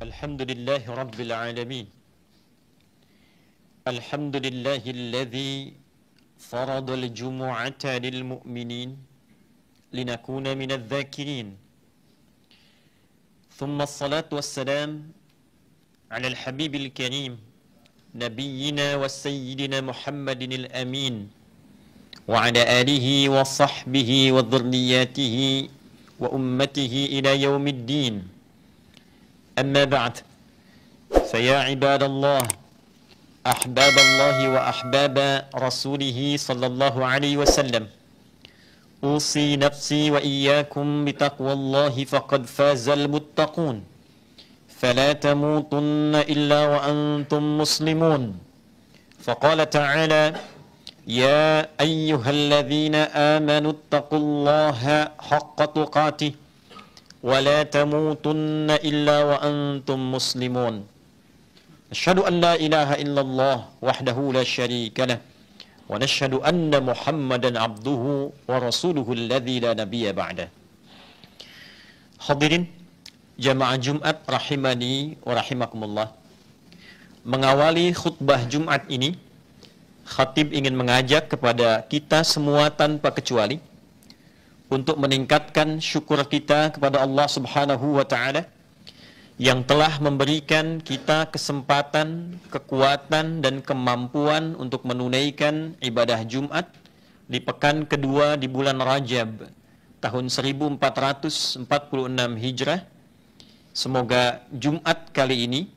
Alhamdulillahi Rabbil Alamin. Alhamdulillahilladzi faradal jumu'ata lil mu'minin linakuna minadh dhakirin. Thumma as-salatu was-salam ala al-habibil karim nabiyyina wa sayyidina Muhammadin al-amin wa ala alihi wa sahbihi wa dhurriyyatihi wa ummatihi ila yaumiddin. Amma ba'd. Faya ibadallah, ahbaballahi wa ahbaba rasulihi sallallahu alaihi wasallam, usi nafsi wa iyyakum bitaqwallahi faqad fazal muttaqun. Fala tamutunna illa wa antum muslimun. Faqala ta'ala: Ya ayyuhalladzina amanu ittaqullaha haqqa tuqatih wa la tamutunna illa wa antum muslimun. Asyhadu an la ilaha illallah wahdahu la syarika lah wa nashhadu anna Muhammadan abduhu wa rasuluhu alladzi la nabiyya ba'dah. Hadirin jamaah Jumat rahimani wa rahimakumullah. Mengawali khutbah Jumat ini, khatib ingin mengajak kepada kita semua tanpa kecuali untuk meningkatkan syukur kita kepada Allah Subhanahu wa Ta'ala yang telah memberikan kita kesempatan, kekuatan, dan kemampuan untuk menunaikan ibadah Jumat di pekan kedua di bulan Rajab tahun 1446 Hijrah. Semoga Jumat kali ini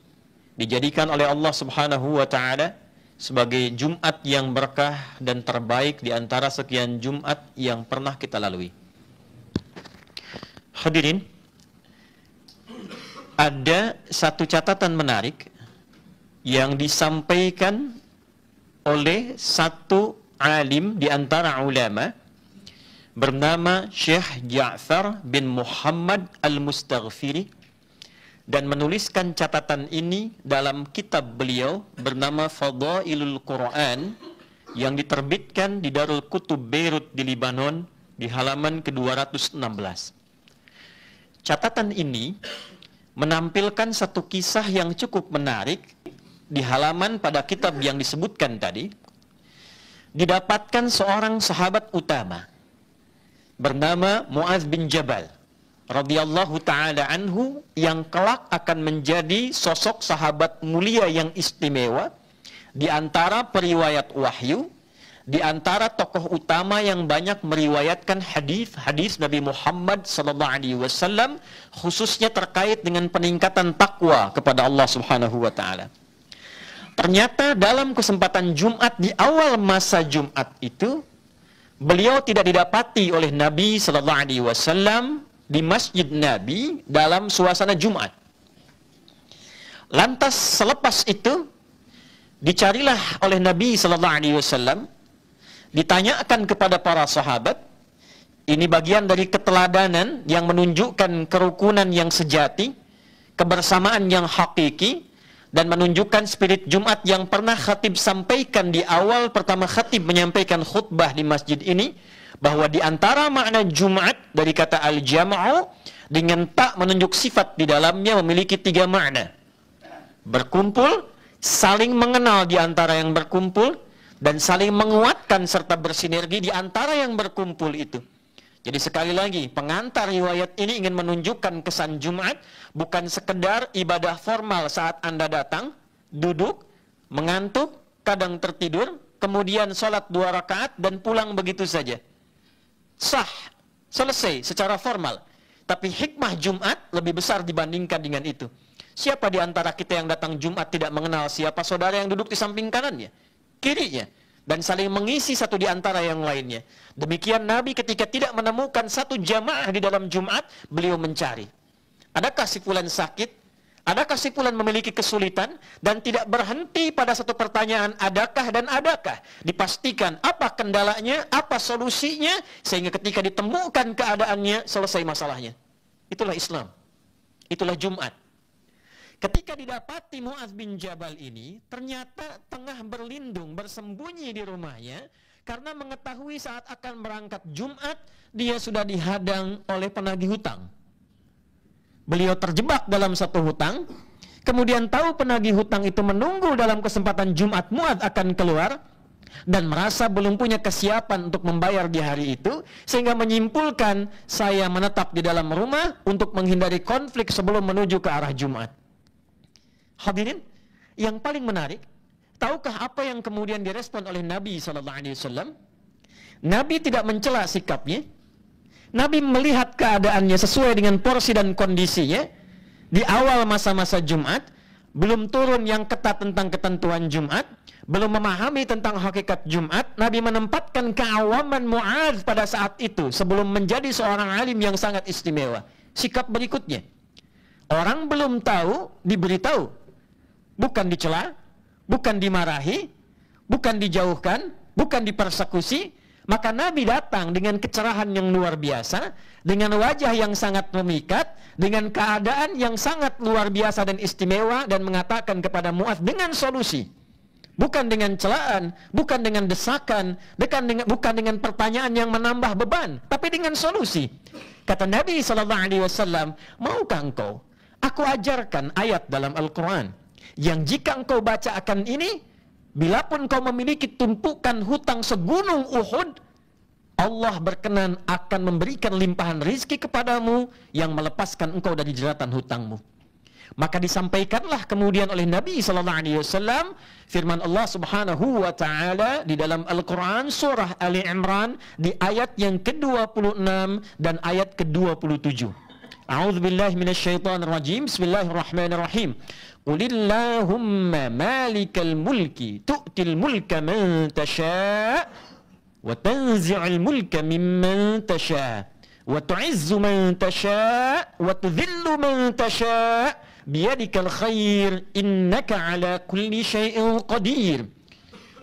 dijadikan oleh Allah Subhanahu wa Ta'ala sebagai Jumat yang berkah dan terbaik di antara sekian Jumat yang pernah kita lalui. Hadirin, ada satu catatan menarik yang disampaikan oleh satu alim di antara ulama bernama Syekh Ja'far bin Muhammad Al-Mustaghfiri, dan menuliskan catatan ini dalam kitab beliau bernama Fadailul Quran yang diterbitkan di Darul Kutub Beirut di Libanon di halaman ke-216. Catatan ini menampilkan satu kisah yang cukup menarik di halaman pada kitab yang disebutkan tadi. Didapatkan seorang sahabat utama bernama Mu'adz bin Jabal radhiyallahu ta'ala anhu yang kelak akan menjadi sosok sahabat mulia yang istimewa di antara periwayat wahyu, di antara tokoh utama yang banyak meriwayatkan hadis Nabi Muhammad sallallahu alaihi wasallam, khususnya terkait dengan peningkatan takwa kepada Allah Subhanahu wa Ta'ala. Ternyata dalam kesempatan Jumat, di awal masa Jumat itu, beliau tidak didapati oleh Nabi sallallahu alaihi wasallam di Masjid Nabi dalam suasana Jumat. Lantas selepas itu dicarilah oleh Nabi sallallahu alaihi wasallam, ditanyakan kepada para sahabat. Ini bagian dari keteladanan yang menunjukkan kerukunan yang sejati, kebersamaan yang hakiki, dan menunjukkan spirit Jumat yang pernah khatib sampaikan di awal pertama khatib menyampaikan khutbah di masjid ini, bahwa di antara makna Jumat dari kata al-jam'u dengan tak menunjuk sifat di dalamnya memiliki 3 makna. Berkumpul, saling mengenal di antara yang berkumpul, dan saling menguatkan serta bersinergi di antara yang berkumpul itu. Jadi sekali lagi, pengantar riwayat ini ingin menunjukkan kesan Jumat bukan sekedar ibadah formal saat Anda datang, duduk, mengantuk, kadang tertidur, kemudian sholat 2 rakaat dan pulang begitu saja. Sah, selesai secara formal. Tapi hikmah Jumat lebih besar dibandingkan dengan itu. Siapa di antara kita yang datang Jumat tidak mengenal siapa saudara yang duduk di samping kanannya, kirinya, dan saling mengisi satu di antara yang lainnya. Demikian Nabi ketika tidak menemukan satu jamaah di dalam Jumat, beliau mencari. Adakah si fulan sakit? Adakah si fulan memiliki kesulitan? Dan tidak berhenti pada satu pertanyaan, adakah dan adakah. Dipastikan apa kendalanya, apa solusinya, sehingga ketika ditemukan keadaannya, selesai masalahnya. Itulah Islam. Itulah Jumat. Ketika didapati Mu'adz bin Jabal ini, ternyata tengah berlindung, bersembunyi di rumahnya, karena mengetahui saat akan berangkat Jumat, dia sudah dihadang oleh penagih hutang. Beliau terjebak dalam satu hutang, kemudian tahu penagih hutang itu menunggu dalam kesempatan Jumat Mu'adz akan keluar, dan merasa belum punya kesiapan untuk membayar di hari itu, sehingga menyimpulkan saya menetap di dalam rumah untuk menghindari konflik sebelum menuju ke arah Jumat. Hadirin, yang paling menarik, tahukah apa yang kemudian direspon oleh Nabi SAW? Nabi tidak mencela sikapnya. Nabi melihat keadaannya sesuai dengan porsi dan kondisinya. Di awal masa-masa Jumat, belum turun yang ketat tentang ketentuan Jumat, belum memahami tentang hakikat Jumat. Nabi menempatkan keawaman Mu'adz pada saat itu sebelum menjadi seorang alim yang sangat istimewa. Sikap berikutnya, orang belum tahu, diberitahu, bukan dicela, bukan dimarahi, bukan dijauhkan, bukan dipersekusi. Maka Nabi datang dengan kecerahan yang luar biasa, dengan wajah yang sangat memikat, dengan keadaan yang sangat luar biasa dan istimewa, dan mengatakan kepada Mu'adz dengan solusi. Bukan dengan celaan, bukan dengan desakan, bukan dengan pertanyaan yang menambah beban, tapi dengan solusi. Kata Nabi SAW, maukah engkau aku ajarkan ayat dalam Al-Quran yang jika engkau baca akan ini, bila pun kau memiliki tumpukan hutang segunung Uhud, Allah berkenan akan memberikan limpahan rizki kepadamu yang melepaskan engkau dari jeratan hutangmu. Maka disampaikanlah kemudian oleh Nabi SAW firman Allah Subhanahu wa taala di dalam Al-Qur'an surah Ali Imran di ayat yang ke-26 dan ayat ke-27. A'udzubillahi minasyaitonir rajim. Bismillahirrahmanirrahim. Qulillahumma malikal mulki tu'til mulka man tasha' wa tanzi'ul mulka mimman tasha' wa tu'izzu man tasha' wa tudhillu man tasha' biyadikal khair innaka ala kulli syai'in qadir.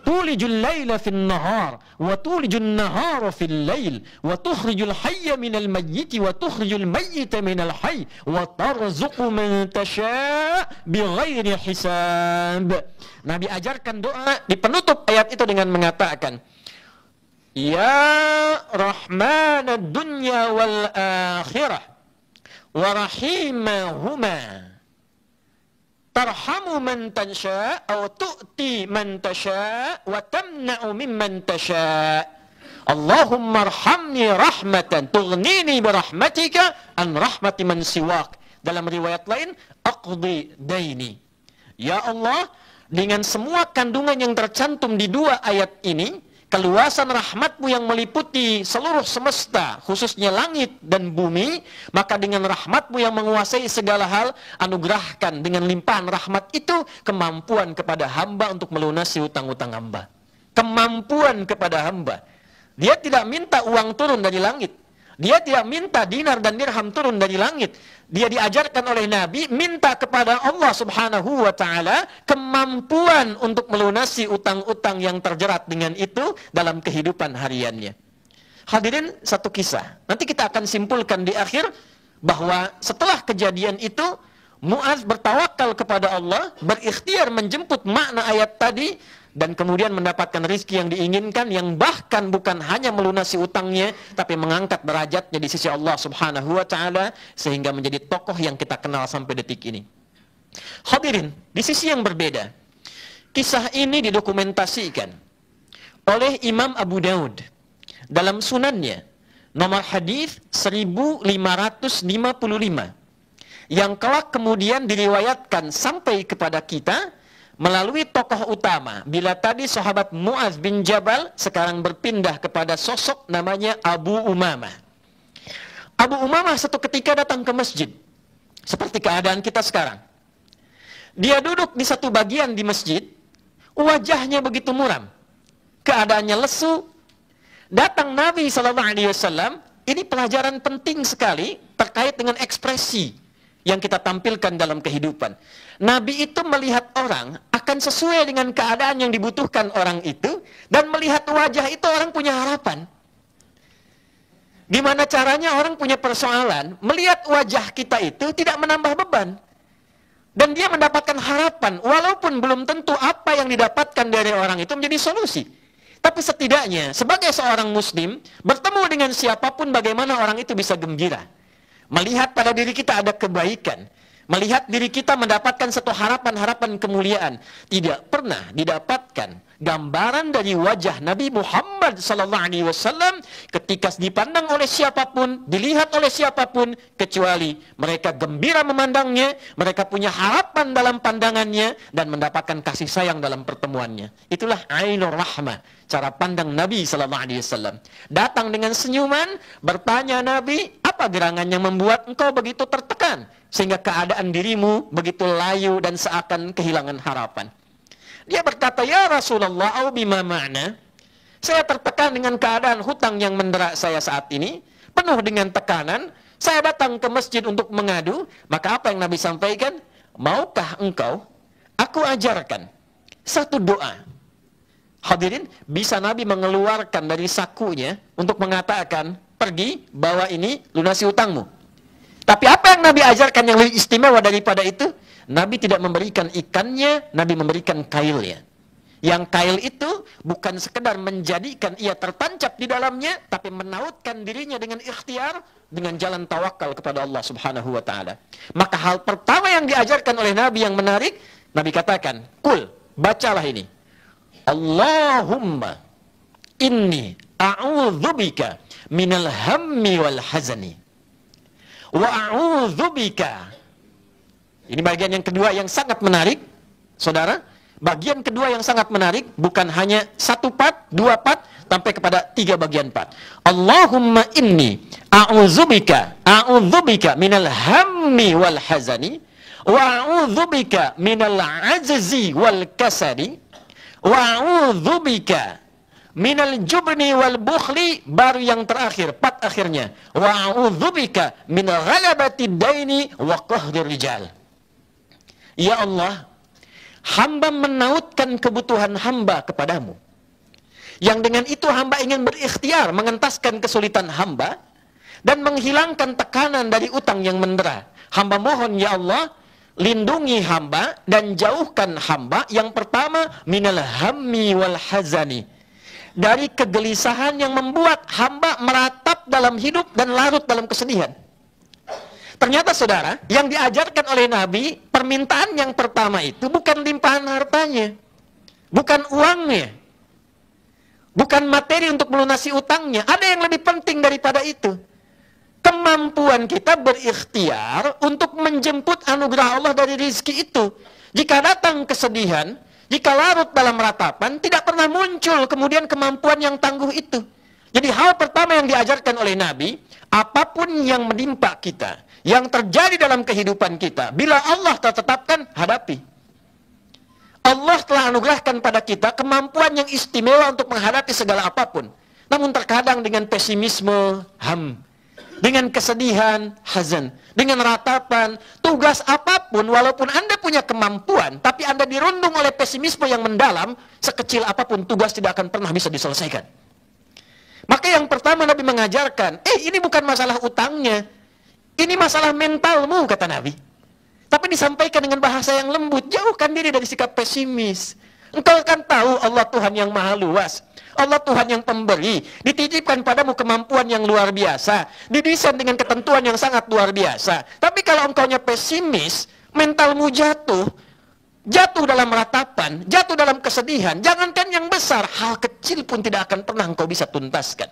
Tulijul laila fil nahar wa tulijul nahara fil lail wa tukhrijul hayya minal mayyiti wa tukhrijul mayyita minal hayy wa tarzuqu man tasha' bighairi hisab. Nabi ajarkan doa di penutup ayat itu dengan mengatakan, Ya Rahmanad dunya wal akhirah wa rahimahuma tarhamu man tasha' aw tu'ti man tasha' wa tamna'u mimman tasha'. Allahumma arhamni rahmatan tughnini birahmatika an rahmati man siwak. Dalam riwayat lain, aqdi daini. Ya Allah, dengan semua kandungan yang tercantum di dua ayat ini, keluasan rahmatmu yang meliputi seluruh semesta, khususnya langit dan bumi, maka dengan rahmatmu yang menguasai segala hal, anugerahkan dengan limpahan rahmat itu kemampuan kepada hamba untuk melunasi hutang-hutang hamba. Kemampuan kepada hamba. Dia tidak minta uang turun dari langit. Dia tidak minta dinar dan dirham turun dari langit. Dia diajarkan oleh Nabi minta kepada Allah Subhanahu wa taala kemampuan untuk melunasi utang-utang yang terjerat dengan itu dalam kehidupan hariannya. Hadirin, satu kisah. Nanti kita akan simpulkan di akhir bahwa setelah kejadian itu Mu'adz bertawakal kepada Allah, berikhtiar menjemput makna ayat tadi, dan kemudian mendapatkan rizki yang diinginkan, yang bahkan bukan hanya melunasi utangnya, tapi mengangkat derajatnya di sisi Allah Subhanahu wa ta'ala, sehingga menjadi tokoh yang kita kenal sampai detik ini. Hadirin, di sisi yang berbeda, kisah ini didokumentasikan oleh Imam Abu Daud dalam sunannya, nomor hadis 1555, yang kelak kemudian diriwayatkan sampai kepada kita melalui tokoh utama. Bila tadi sahabat Mu'adz bin Jabal, sekarang berpindah kepada sosok namanya Abu Umamah. Abu Umamah satu ketika datang ke masjid, seperti keadaan kita sekarang. Dia duduk di satu bagian di masjid, wajahnya begitu muram, keadaannya lesu. Datang Nabi SAW, ini pelajaran penting sekali terkait dengan ekspresi yang kita tampilkan dalam kehidupan. Nabi itu melihat orang akan sesuai dengan keadaan yang dibutuhkan orang itu, dan melihat wajah itu orang punya harapan. Gimana caranya orang punya persoalan, melihat wajah kita itu tidak menambah beban, dan dia mendapatkan harapan, walaupun belum tentu apa yang didapatkan dari orang itu menjadi solusi. Tapi setidaknya sebagai seorang muslim, bertemu dengan siapapun, bagaimana orang itu bisa gembira, melihat pada diri kita ada kebaikan, Melihat diri kita mendapatkan satu harapan-harapan kemuliaan. Tidak pernah didapatkan gambaran dari wajah Nabi Muhammad SAW ketika dipandang oleh siapapun, dilihat oleh siapapun, kecuali mereka gembira memandangnya, mereka punya harapan dalam pandangannya, dan mendapatkan kasih sayang dalam pertemuannya. Itulah Ainur Rahmah, cara pandang Nabi SAW. Datang dengan senyuman, bertanya Nabi, apa gerangan yang membuat engkau begitu tertekan, sehingga keadaan dirimu begitu layu dan seakan kehilangan harapan. Dia berkata, ya Rasulullah, au bima ma'na, saya tertekan dengan keadaan hutang yang mendera saya saat ini, penuh dengan tekanan, saya datang ke masjid untuk mengadu. Maka apa yang Nabi sampaikan? Maukah engkau aku ajarkan satu doa? Hadirin, bisa Nabi mengeluarkan dari sakunya untuk mengatakan, pergi, bawa ini, lunasi hutangmu. Tapi apa yang Nabi ajarkan yang lebih istimewa daripada itu? Nabi tidak memberikan ikannya, Nabi memberikan kailnya. Yang kail itu bukan sekedar menjadikan ia tertancap di dalamnya, tapi menautkan dirinya dengan ikhtiar, dengan jalan tawakal kepada Allah Subhanahu wa ta'ala. Maka hal pertama yang diajarkan oleh Nabi yang menarik, Nabi katakan, kul, bacalah ini. Allahumma inni a'udzubika minal hammi wal hazani. Wa a'udzubika. Ini bagian yang kedua yang sangat menarik, saudara. Bagian kedua yang sangat menarik, bukan hanya satu part, dua part, sampai kepada tiga bagian part. Allahumma inni a'udzubika minal hammi wal hazani, wa a'udzubika minal ajzi wal kasali, wa a'udzubika minal jubni wal bukhli, baru yang terakhir, part akhirnya, wa a'udzubika min ghalabati daini wa qahdir rijal. Ya Allah, hamba menautkan kebutuhan hamba kepadamu, yang dengan itu hamba ingin berikhtiar mengentaskan kesulitan hamba dan menghilangkan tekanan dari utang yang mendera. Hamba mohon ya Allah, lindungi hamba dan jauhkan hamba, yang pertama, minal hammi wal hazani, dari kegelisahan yang membuat hamba meratap dalam hidup dan larut dalam kesedihan. Ternyata saudara, yang diajarkan oleh Nabi, permintaan yang pertama itu bukan limpahan hartanya, bukan uangnya, bukan materi untuk melunasi utangnya. Ada yang lebih penting daripada itu. Kemampuan kita berikhtiar untuk menjemput anugerah Allah dari rizki itu. Jika datang kesedihan, jika larut dalam ratapan, tidak pernah muncul kemudian kemampuan yang tangguh itu. Jadi hal pertama yang diajarkan oleh Nabi, apapun yang menimpa kita, yang terjadi dalam kehidupan kita, bila Allah telah tetapkan, hadapi. Allah telah anugerahkan pada kita kemampuan yang istimewa untuk menghadapi segala apapun. Namun terkadang dengan pesimisme, dengan kesedihan, hazan, dengan ratapan, tugas apapun, walaupun Anda punya kemampuan, tapi Anda dirundung oleh pesimisme yang mendalam, sekecil apapun tugas tidak akan pernah bisa diselesaikan. Maka yang pertama Nabi mengajarkan, ini bukan masalah utangnya, ini masalah mentalmu, kata Nabi. Tapi disampaikan dengan bahasa yang lembut, jauhkan diri dari sikap pesimis. Engkau akan tahu Allah Tuhan yang maha luas, Allah Tuhan yang pemberi, dititipkan padamu kemampuan yang luar biasa, didesain dengan ketentuan yang sangat luar biasa. Tapi kalau engkaunya pesimis, mentalmu jatuh dalam ratapan, jatuh dalam kesedihan, jangankan yang besar, hal kecil pun tidak akan pernah engkau bisa tuntaskan.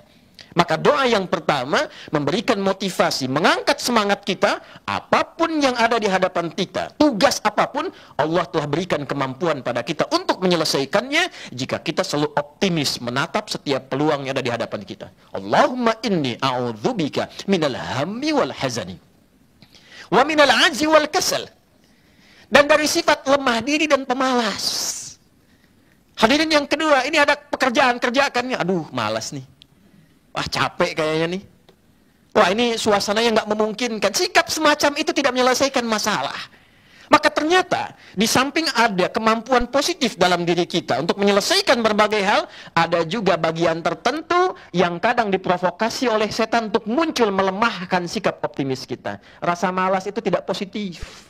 Maka doa yang pertama memberikan motivasi, mengangkat semangat kita, apapun yang ada di hadapan kita, tugas apapun, Allah telah berikan kemampuan pada kita untuk menyelesaikannya jika kita selalu optimis menatap setiap peluang yang ada di hadapan kita. Allahumma inni a'udzubika minal hammi wal hazani wa minal ajzi wal kasal, dan dari sifat lemah diri dan pemalas. Hadirin yang kedua, ini ada pekerjaan kerjakannya, aduh malas nih. Wah capek kayaknya nih. Wah ini suasananya nggak memungkinkan. Sikap semacam itu tidak menyelesaikan masalah. Maka ternyata di samping ada kemampuan positif dalam diri kita untuk menyelesaikan berbagai hal, ada juga bagian tertentu yang kadang diprovokasi oleh setan untuk muncul melemahkan sikap optimis kita. Rasa malas itu tidak positif.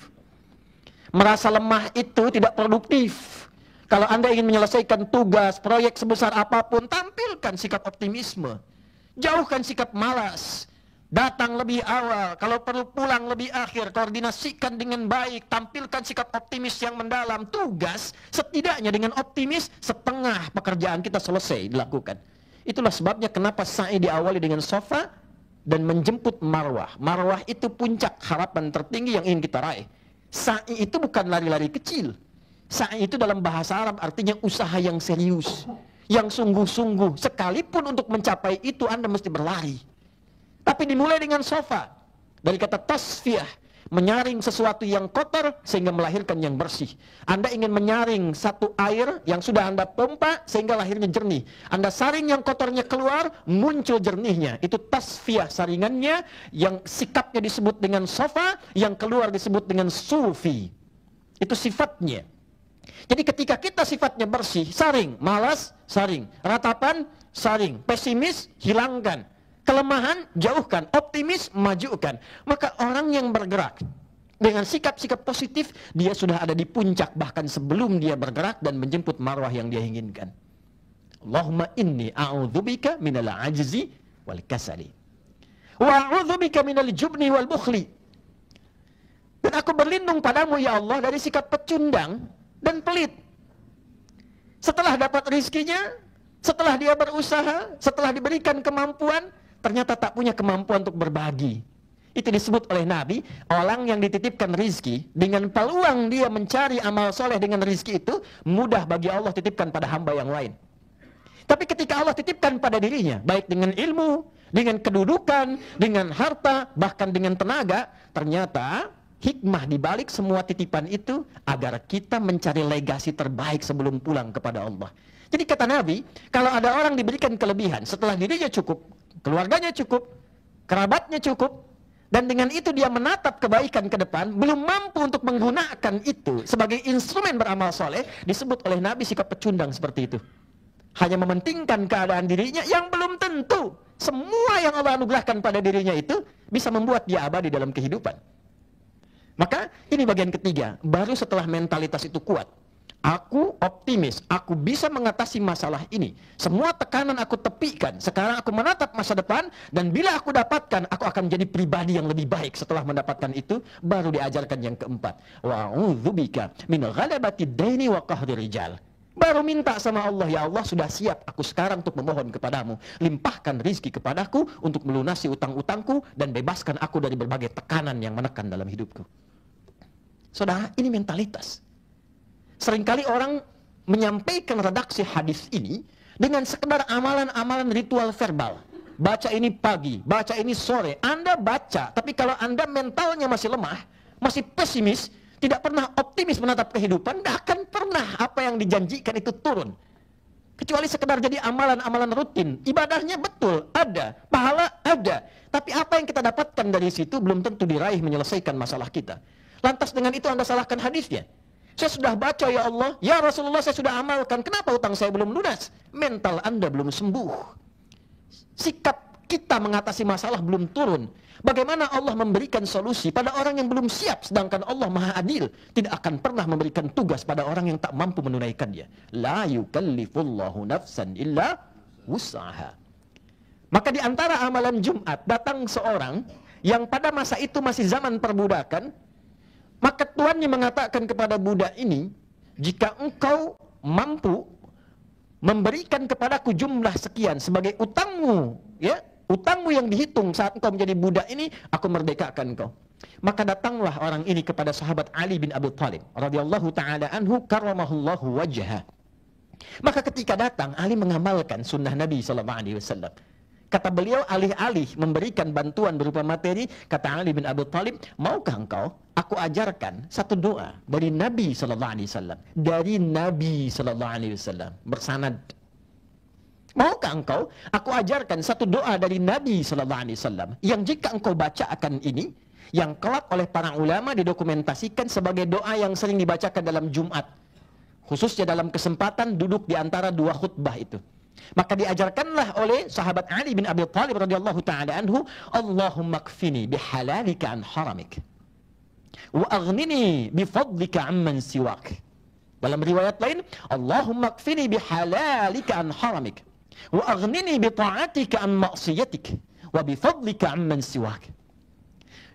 Merasa lemah itu tidak produktif. Kalau Anda ingin menyelesaikan tugas, proyek sebesar apapun, tampilkan sikap optimisme. Jauhkan sikap malas. Datang lebih awal, kalau perlu pulang lebih akhir, koordinasikan dengan baik, tampilkan sikap optimis yang mendalam. Tugas setidaknya dengan optimis, setengah pekerjaan kita selesai dilakukan. Itulah sebabnya kenapa sa'i diawali dengan Safa dan menjemput Marwah. Marwah itu puncak harapan tertinggi yang ingin kita raih. Sa'i itu bukan lari-lari kecil. Sa'i itu dalam bahasa Arab artinya usaha yang serius, yang sungguh-sungguh. Sekalipun untuk mencapai itu Anda mesti berlari. Tapi dimulai dengan Safa, dari kata tasfiyah, menyaring sesuatu yang kotor sehingga melahirkan yang bersih. Anda ingin menyaring satu air yang sudah Anda pompa sehingga lahirnya jernih. Anda saring yang kotornya keluar, muncul jernihnya. Itu tasfiyah saringannya, yang sikapnya disebut dengan Safa, yang keluar disebut dengan sufi. Itu sifatnya. Jadi ketika kita sifatnya bersih, saring, malas, saring, ratapan, saring, pesimis, hilangkan. Kelemahan, jauhkan. Optimis, majukan. Maka orang yang bergerak dengan sikap-sikap positif, dia sudah ada di puncak bahkan sebelum dia bergerak dan menjemput marwah yang dia inginkan. Allahumma inni a'udzubika minal ajzi wal kasali wa a'udzubika minal jubni wal bukhli. Dan aku berlindung padamu ya Allah dari sikap pecundang dan pelit. Setelah dapat rizkinya, setelah dia berusaha, setelah diberikan kemampuan, ternyata tak punya kemampuan untuk berbagi. Itu disebut oleh Nabi, orang yang dititipkan rizki, dengan peluang dia mencari amal soleh dengan rizki itu, mudah bagi Allah titipkan pada hamba yang lain. Tapi ketika Allah titipkan pada dirinya, baik dengan ilmu, dengan kedudukan, dengan harta, bahkan dengan tenaga, ternyata hikmah dibalik semua titipan itu, agar kita mencari legasi terbaik sebelum pulang kepada Allah. Jadi kata Nabi, kalau ada orang diberikan kelebihan, setelah dirinya cukup, keluarganya cukup, kerabatnya cukup, dan dengan itu dia menatap kebaikan ke depan, belum mampu untuk menggunakan itu sebagai instrumen beramal soleh, disebut oleh Nabi sikap pecundang seperti itu. Hanya mementingkan keadaan dirinya yang belum tentu semua yang Allah anugerahkan pada dirinya itu bisa membuat dia abadi dalam kehidupan. Maka ini bagian ketiga, baru setelah mentalitas itu kuat. Aku optimis, aku bisa mengatasi masalah ini. Semua tekanan aku tepikan. Sekarang aku menatap masa depan, dan bila aku dapatkan, aku akan menjadi pribadi yang lebih baik setelah mendapatkan itu. Baru diajarkan yang keempat, wa'udzubika min ghalabati daini wa qahri rijal. Baru minta sama Allah, ya Allah sudah siap aku sekarang untuk memohon kepadamu. Limpahkan rizki kepadaku untuk melunasi utang-utangku dan bebaskan aku dari berbagai tekanan yang menekan dalam hidupku. Saudara, ini mentalitas. Seringkali orang menyampaikan redaksi hadis ini dengan sekedar amalan-amalan ritual verbal. Baca ini pagi, baca ini sore. Anda baca, tapi kalau Anda mentalnya masih lemah, masih pesimis, tidak pernah optimis menatap kehidupan, tidak akan pernah apa yang dijanjikan itu turun. Kecuali sekedar jadi amalan-amalan rutin. Ibadahnya betul, ada. Pahala ada. Tapi apa yang kita dapatkan dari situ belum tentu diraih menyelesaikan masalah kita. Lantas dengan itu Anda salahkan hadisnya. Saya sudah baca ya Allah, ya Rasulullah saya sudah amalkan, kenapa utang saya belum lunas? Mental Anda belum sembuh. Sikap kita mengatasi masalah belum turun. Bagaimana Allah memberikan solusi pada orang yang belum siap, sedangkan Allah Maha Adil tidak akan pernah memberikan tugas pada orang yang tak mampu menunaikannya. La yukallifullahu nafsan illa wus'aha. Maka di antara amalan Jumat datang seorang yang pada masa itu masih zaman perbudakan. Maka tuannya mengatakan kepada budak ini, jika engkau mampu memberikan kepadaku jumlah sekian sebagai utangmu, ya, utangmu yang dihitung saat engkau menjadi budak ini, aku merdekakan engkau. Maka datanglah orang ini kepada sahabat Ali bin Abi Thalib radhiyallahu taala anhu karramahullahu wajha. Maka ketika datang, Ali mengamalkan sunnah Nabi sallallahu alaihi wasallam. Kata beliau, alih-alih memberikan bantuan berupa materi, kata Ali bin Abi Thalib, maukah engkau aku ajarkan satu doa dari Nabi sallallahu alaihi wasallam, dari Nabi sallallahu alaihi wasallam, bersanad. Maukah engkau aku ajarkan satu doa dari Nabi sallallahu alaihi wasallam yang jika engkau baca akan ini, yang kelak oleh para ulama didokumentasikan sebagai doa yang sering dibacakan dalam Jumat, khususnya dalam kesempatan duduk di antara dua khutbah itu. Maka diajarkanlah oleh sahabat Ali bin Abi Thalib radhiyallahu taala anhu, Allahumma kfini bihalalika an haramik wa aghnini bifadlika amman siwak. Dalam riwayat lain, Allahumma kfini bihalalika an haramik wa aghnini bita'atika an ma'siyatik wa bifadlika amman siwak.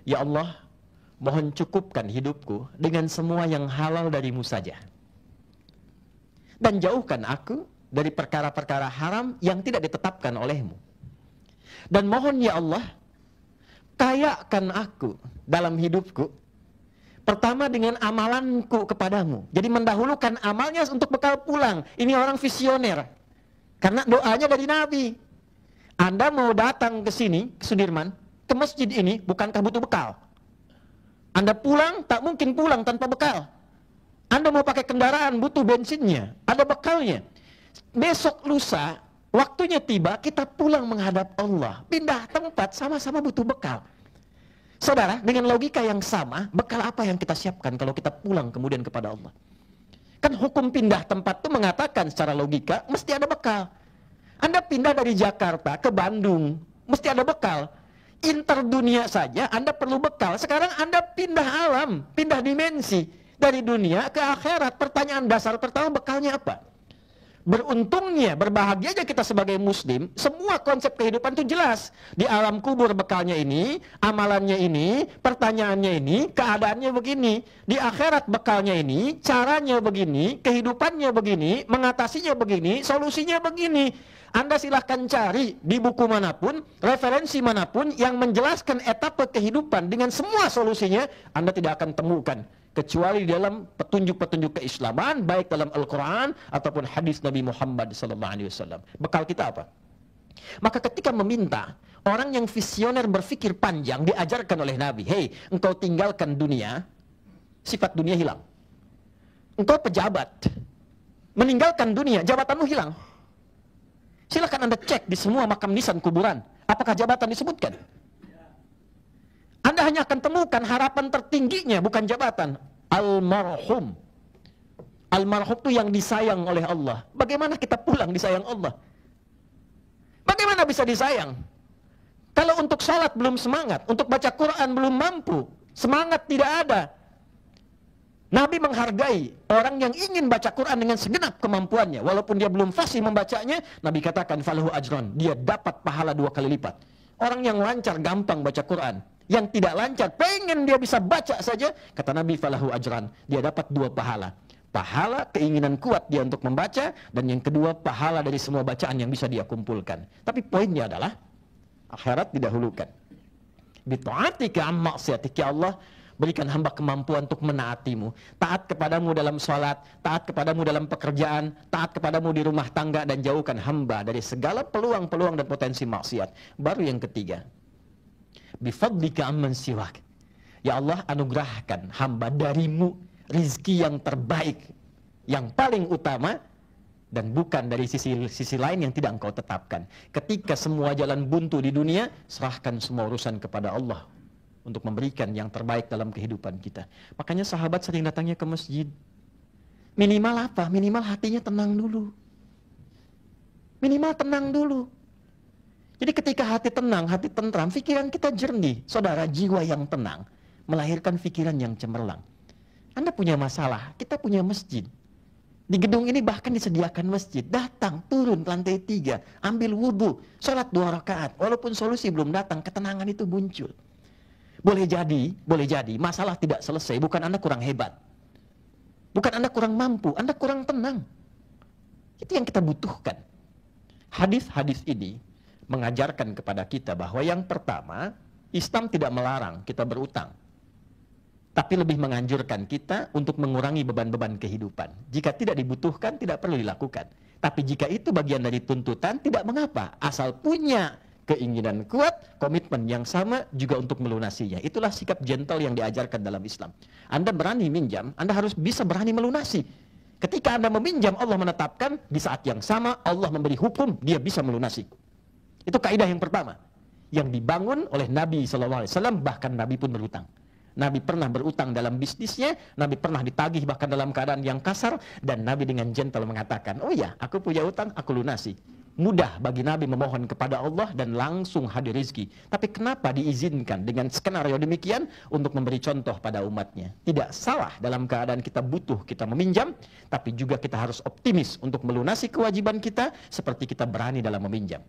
Ya Allah, mohon cukupkan hidupku dengan semua yang halal darimu saja. Dan jauhkan aku dari perkara-perkara haram yang tidak ditetapkan olehmu. Dan mohon ya Allah, kayakan aku dalam hidupku, pertama dengan amalanku kepadamu. Jadi mendahulukan amalnya untuk bekal pulang. Ini orang visioner. Karena doanya dari Nabi. Anda mau datang ke sini, ke Sudirman, ke masjid ini, bukankah butuh bekal? Anda pulang, tak mungkin pulang tanpa bekal. Anda mau pakai kendaraan, butuh bensinnya, ada bekalnya. Besok lusa, waktunya tiba, kita pulang menghadap Allah. Pindah tempat, sama-sama butuh bekal. Saudara, dengan logika yang sama, bekal apa yang kita siapkan kalau kita pulang kemudian kepada Allah? Kan hukum pindah tempat itu mengatakan secara logika, mesti ada bekal. Anda pindah dari Jakarta ke Bandung, mesti ada bekal. Interdunia saja Anda perlu bekal. Sekarang Anda pindah alam, pindah dimensi. Dari dunia ke akhirat. Pertanyaan dasar pertama, bekalnya apa? Beruntungnya, berbahagianya kita sebagai muslim, semua konsep kehidupan itu jelas. Di alam kubur bekalnya ini, amalannya ini, pertanyaannya ini, keadaannya begini. Di akhirat bekalnya ini, caranya begini, kehidupannya begini, mengatasinya begini, solusinya begini. Anda silahkan cari di buku manapun, referensi manapun yang menjelaskan etapa kehidupan dengan semua solusinya, Anda tidak akan temukan. Kecuali dalam petunjuk-petunjuk keislaman, baik dalam Al-Quran ataupun hadis Nabi Muhammad SAW. Bekal kita apa? Maka ketika meminta, orang yang visioner berpikir panjang diajarkan oleh Nabi, hei, engkau tinggalkan dunia, sifat dunia hilang. Engkau pejabat, meninggalkan dunia, jabatanmu hilang. Silakan Anda cek di semua makam nisan kuburan, apakah jabatan disebutkan? Anda hanya akan temukan harapan tertingginya, bukan jabatan. Almarhum. Almarhum itu yang disayang oleh Allah. Bagaimana kita pulang disayang Allah? Bagaimana bisa disayang? Kalau untuk sholat belum semangat, untuk baca Quran belum mampu, semangat tidak ada. Nabi menghargai orang yang ingin baca Quran dengan segenap kemampuannya. Walaupun dia belum fasih membacanya, Nabi katakan, falahu ajran, dia dapat pahala 2 kali lipat. Orang yang lancar gampang baca Quran, yang tidak lancar pengen dia bisa baca saja, kata Nabi, falahu ajran, dia dapat 2 pahala. Pahala keinginan kuat dia untuk membaca, dan yang kedua pahala dari semua bacaan yang bisa dia kumpulkan. Tapi poinnya adalah akhirat didahulukan. Bita'atika am maksiatika, ya Allah, berikan hamba kemampuan untuk menaatimu. Taat kepadamu dalam sholat, taat kepadamu dalam pekerjaan, taat kepadamu di rumah tangga, dan jauhkan hamba dari segala peluang-peluang dan potensi maksiat. Baru yang ketiga, bifadlika amman siwak. Ya Allah, anugerahkan hamba darimu rizki yang terbaik, yang paling utama, dan bukan dari sisi lain yang tidak engkau tetapkan. Ketika semua jalan buntu di dunia, serahkan semua urusan kepada Allah untuk memberikan yang terbaik dalam kehidupan kita. Makanya sahabat sering datangnya ke masjid. Minimal apa? Minimal hatinya tenang dulu. Minimal tenang dulu. Jadi ketika hati tenang, hati tentram, pikiran kita jernih. Saudara, jiwa yang tenang melahirkan pikiran yang cemerlang. Anda punya masalah, kita punya masjid. Di gedung ini bahkan disediakan masjid. Datang, turun lantai 3, ambil wudhu, sholat 2 rakaat. Walaupun solusi belum datang, ketenangan itu muncul. Boleh jadi masalah tidak selesai, bukan Anda kurang hebat, bukan Anda kurang mampu, Anda kurang tenang. Itu yang kita butuhkan. Hadis-hadis ini mengajarkan kepada kita bahwa yang pertama, Islam tidak melarang kita berutang, tapi lebih menganjurkan kita untuk mengurangi beban-beban kehidupan. Jika tidak dibutuhkan, tidak perlu dilakukan. Tapi jika itu bagian dari tuntutan, tidak mengapa, asal punya keinginan kuat, komitmen yang sama juga untuk melunasinya. Itulah sikap gentle yang diajarkan dalam Islam. Anda berani minjam, Anda harus bisa berani melunasi. Ketika Anda meminjam, Allah menetapkan, di saat yang sama Allah memberi hukum, dia bisa melunasi. Itu kaidah yang pertama yang dibangun oleh Nabi SAW. Bahkan Nabi pun berutang. Nabi pernah berutang dalam bisnisnya, Nabi pernah ditagih bahkan dalam keadaan yang kasar, dan Nabi dengan gentle mengatakan, oh ya, aku punya utang, aku lunasi. Mudah bagi Nabi memohon kepada Allah dan langsung hadir rezeki. Tapi kenapa diizinkan dengan skenario demikian untuk memberi contoh pada umatnya? Tidak salah dalam keadaan kita butuh, kita meminjam, tapi juga kita harus optimis untuk melunasi kewajiban kita seperti kita berani dalam meminjam.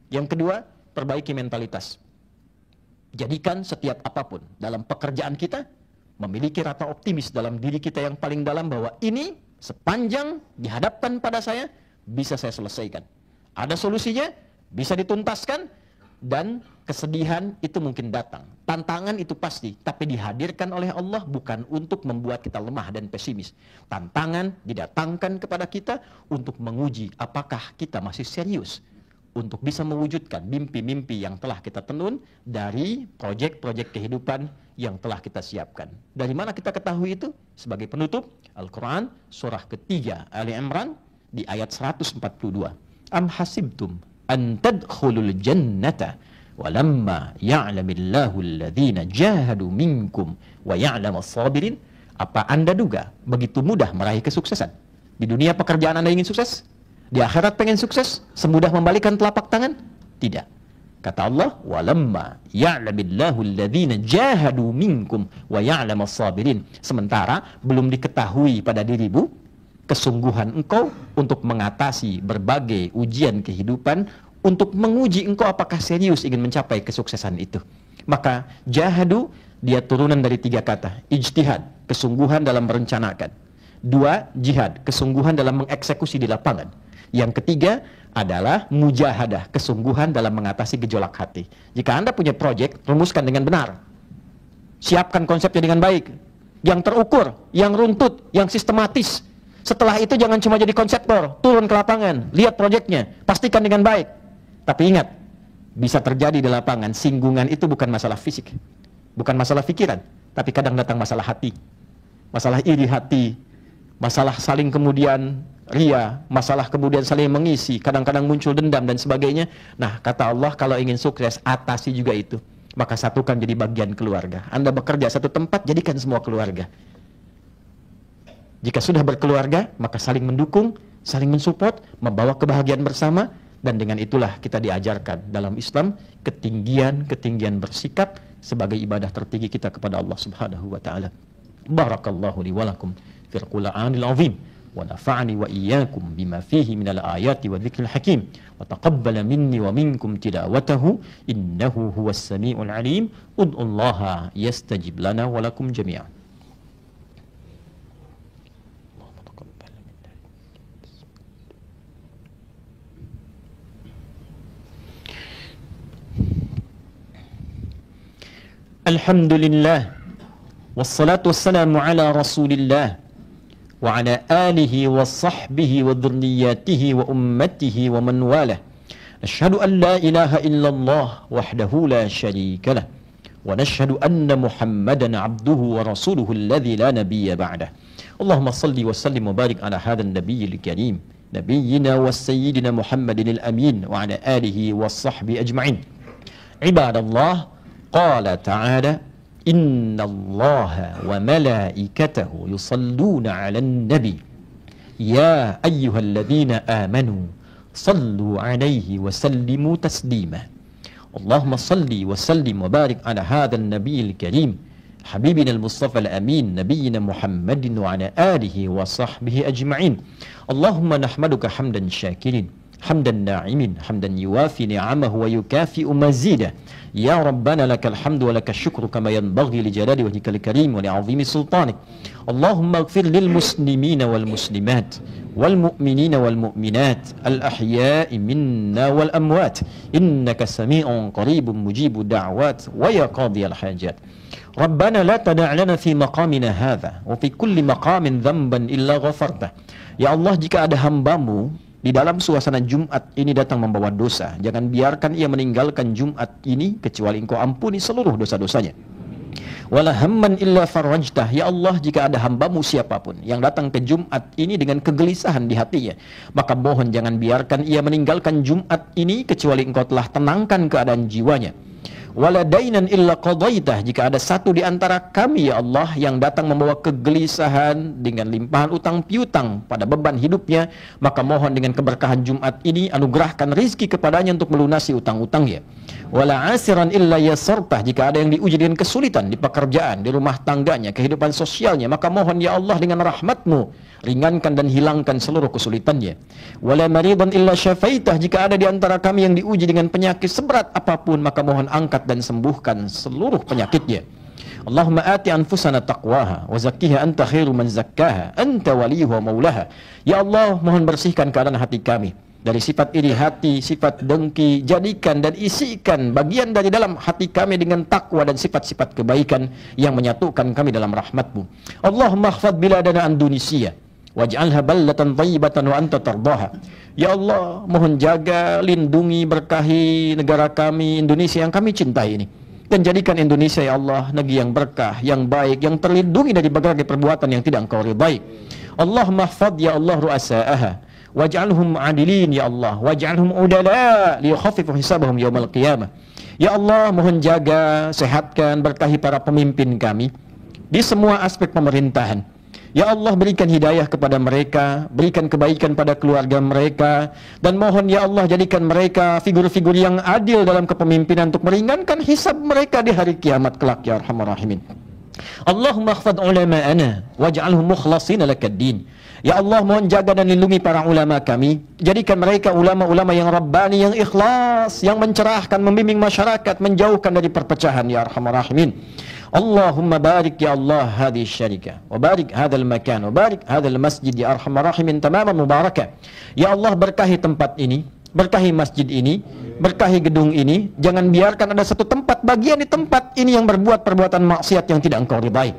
Yang kedua, perbaiki mentalitas. Jadikan setiap apapun dalam pekerjaan kita memiliki rasa optimis dalam diri kita yang paling dalam bahwa ini sepanjang dihadapkan pada saya bisa saya selesaikan. Ada solusinya, bisa dituntaskan, dan kesedihan itu mungkin datang. Tantangan itu pasti, tapi dihadirkan oleh Allah bukan untuk membuat kita lemah dan pesimis. Tantangan didatangkan kepada kita untuk menguji apakah kita masih serius untuk bisa mewujudkan mimpi-mimpi yang telah kita tenun dari proyek-proyek kehidupan yang telah kita siapkan. Dari mana kita ketahui itu? Sebagai penutup, Al-Quran surah ketiga Ali Imran di ayat 142. Am hasibtum an tadkhulul jannata walamma ya'lamillahu alladhina jahadu minkum wa ya'lamas sabirin. Apa Anda duga begitu mudah meraih kesuksesan? Di dunia pekerjaan Anda ingin sukses? Di akhirat pengen sukses? Semudah membalikan telapak tangan? Tidak. Kata Allah, walamma ya'lamillahu alladhina jahadu minkum wa ya'lamas sabirin. Sementara belum diketahui pada dirimu kesungguhan engkau untuk mengatasi berbagai ujian kehidupan, untuk menguji engkau apakah serius ingin mencapai kesuksesan itu. Maka jahadu dia turunan dari 3 kata. Ijtihad, kesungguhan dalam merencanakan. 2, jihad, kesungguhan dalam mengeksekusi di lapangan. Yang ketiga adalah mujahadah, kesungguhan dalam mengatasi gejolak hati. Jika Anda punya proyek, rumuskan dengan benar. Siapkan konsepnya dengan baik, yang terukur, yang runtut, yang sistematis. Setelah itu jangan cuma jadi konseptor, turun ke lapangan, lihat proyeknya, pastikan dengan baik. Tapi ingat, bisa terjadi di lapangan, singgungan itu bukan masalah fisik, bukan masalah pikiran, tapi kadang datang masalah hati, masalah iri hati, masalah saling kemudian ria, masalah kemudian saling mengisi, kadang-kadang muncul dendam dan sebagainya. Nah, kata Allah, kalau ingin sukses, atasi juga itu. Maka satukan jadi bagian keluarga. Anda bekerja satu tempat, jadikan semua keluarga. Jika sudah berkeluarga, maka saling mendukung, saling mensupport, membawa kebahagiaan bersama. Dan dengan itulah kita diajarkan dalam Islam ketinggian bersikap sebagai ibadah tertinggi kita kepada Allah Subhanahu wa taala. Barakallahu li wa lakum fil Qur'anil azim wa nafa'ani wa iyyakum bima fihi minal ayati wa dzikril hakim wa taqabbala minni wa minkum tilawatahu innahu huwas samiul alim. Ud'ullaha yastajib lana wa lakum jami'an. Alhamdulillah wassalatu wassalamu ala rasulillah wa ala alihi wa sahbihi wa dhurriyyatihi wa ummatihi wa man walah. Nashhadu an la ilaha illallah wahdahu la sharika lah wa nashhadu anna Muhammadan abduhu wa rasuluhu alladhi la nabiyya ba'dah. Allahumma salli wa sallim wa barik ala hadzal nabiyyil karim nabiyyina wa sayyidina Muhammadin al-amin wa ala alihi wa sahbihi ajma'in. Ibadallah, qala ta'ala inna allaha wa malaikatahu yusalluna 'alan nabi ya ayyuhalladzina amanu sallu 'alaihi wa sallimu taslima. Allahumma salli wa sallim wa barik ala hadzal nabiyil karim habibina al-mustafa al-amin nabiyyina Muhammadin wa ala alihi wa sahbihi ajma'in. Allahumma nahmaduka hamdan syakirin hamdan na'imin hamdan yuwafi ni'amahu wa yukafi'u mazidah. Ya Rabbana lakal hamdu wa lakal syukru kama yanbaghi li jalali wajhikal karim wa li'azimi sultanik. Allahumma ighfir lil muslimina wal muslimat wal mu'minina wal mu'minat al ahya'i minna wal amwat innaka sami'un qaribun mujibu da'wat wa ya qadiyal hajat. Rabbana la tada' lana fi maqamina hadha wa fi kulli maqamin dhanban illa ghafartah. Ya Allah, jika ada hambamu di dalam suasana Jumat ini datang membawa dosa, jangan biarkan ia meninggalkan Jumat ini kecuali Engkau ampuni seluruh dosa-dosanya. Wala hamman illa farajtah. Ya Allah, jika ada hambamu siapapun yang datang ke Jumat ini dengan kegelisahan di hatinya, maka mohon jangan biarkan ia meninggalkan Jumat ini kecuali Engkau telah tenangkan keadaan jiwanya. wala dainan illa qadaitah, jika ada satu di antara kami ya Allah yang datang membawa kegelisahan dengan limpahan utang piutang pada beban hidupnya, maka mohon dengan keberkahan Jumat ini anugerahkan rizki kepadanya untuk melunasi utang-utangnya. Wala asiran illa yasartah, jika ada yang diuji dengan kesulitan di pekerjaan, di rumah tangganya, kehidupan sosialnya, maka mohon ya Allah dengan rahmatmu ringankan dan hilangkan seluruh kesulitannya. Wala maridan illa syafaitah, jika ada di antara kami yang diuji dengan penyakit seberat apapun, maka mohon angkat dan sembuhkan seluruh penyakitnya. Allahumma ati anfusana taqwaha wa zakkiha anta khairu man zakkaha anta waliyuha wa maulaha. Ya Allah, mohon bersihkan keadaan hati kami dari sifat iri hati, sifat dengki, jadikan dan isikan bagian dari dalam hati kami dengan takwa dan sifat-sifat kebaikan yang menyatukan kami dalam rahmat-Mu. Allahumma khfad biladana Indonesia waj'alha ballatan thayyibatan wa anta tardaha. Ya Allah, mohon jaga, lindungi, berkahi negara kami Indonesia yang kami cintai ini, dan jadikan Indonesia ya Allah negeri yang berkah, yang baik, yang terlindungi dari berbagai perbuatan yang tidak Engkau ridai. Allahumma khfad ya Allah ru'asa'aha waj'alhum adilin ya Allah, waj'alhum udala liyukhaffifu hisabahum yaumal qiyamah. Ya Allah, mohon jaga, sehatkan, berkahi para pemimpin kami di semua aspek pemerintahan. Ya Allah, berikan hidayah kepada mereka, berikan kebaikan pada keluarga mereka, dan mohon ya Allah jadikan mereka figur-figur yang adil dalam kepemimpinan untuk meringankan hisab mereka di hari kiamat kelak ya arhamar rahimin. Allahumma khfad ulama'ana waj'alhum mukhlasin lakad-din. Ya Allah, mohon jaga dan lindungi para ulama kami, jadikan mereka ulama-ulama yang rabbani, yang ikhlas, yang mencerahkan, membimbing masyarakat, menjauhkan dari perpecahan ya arhamar rahimin. Allahumma barik ya Allah hadhihi syarikah wa barik hadzal makan wa barik hadzal masjid ya arhamar rahimin tamaman mubarakah. Ya Allah, berkahi tempat ini, berkahi masjid ini, berkahi gedung ini, jangan biarkan ada satu tempat bagian di tempat ini yang berbuat perbuatan maksiat yang tidak Engkau ridai.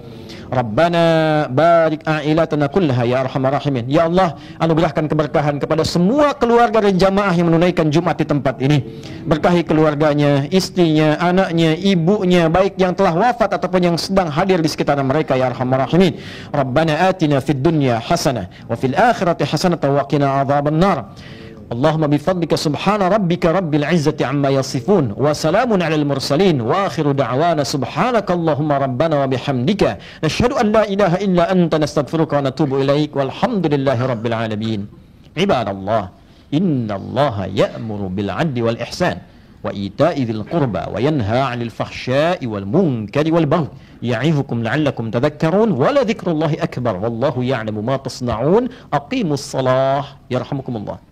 Rabbana barik a'ilatana kullaha ya arhamar rahimin. Ya Allah, anugerahkan keberkahan kepada semua keluarga dan jamaah yang menunaikan Jumat di tempat ini. Berkahi keluarganya, istrinya, anaknya, ibunya, baik yang telah wafat ataupun yang sedang hadir di sekitar mereka ya arhamar rahimin. Rabbana atina fid dunya hasanah wa fil akhirati hasanah wa qina adzaban nar. Allahumma bifadlika subhana rabbika rabbil izzati amma yasifun wa salamun alal mursalin wa akhiru da'wana subhanaka Allahumma rabbana wa bihamdika nashhadu an la ilaha illa anta nastaghfiruka wa natubu ilaik walhamdulillahi rabbil alamin. Ibadallah, inna Allaha ya'muru bil 'adli wal ihsan wa ita'i dzil qurba wa yanha 'anil fahsya'i wal munkari wal baghi ya'izukum la'allakum tadhakkarun wa la dzikrullahi akbar wallahu ya'lamu ma tasna'un. Aqimus shalah yarhamukumullah.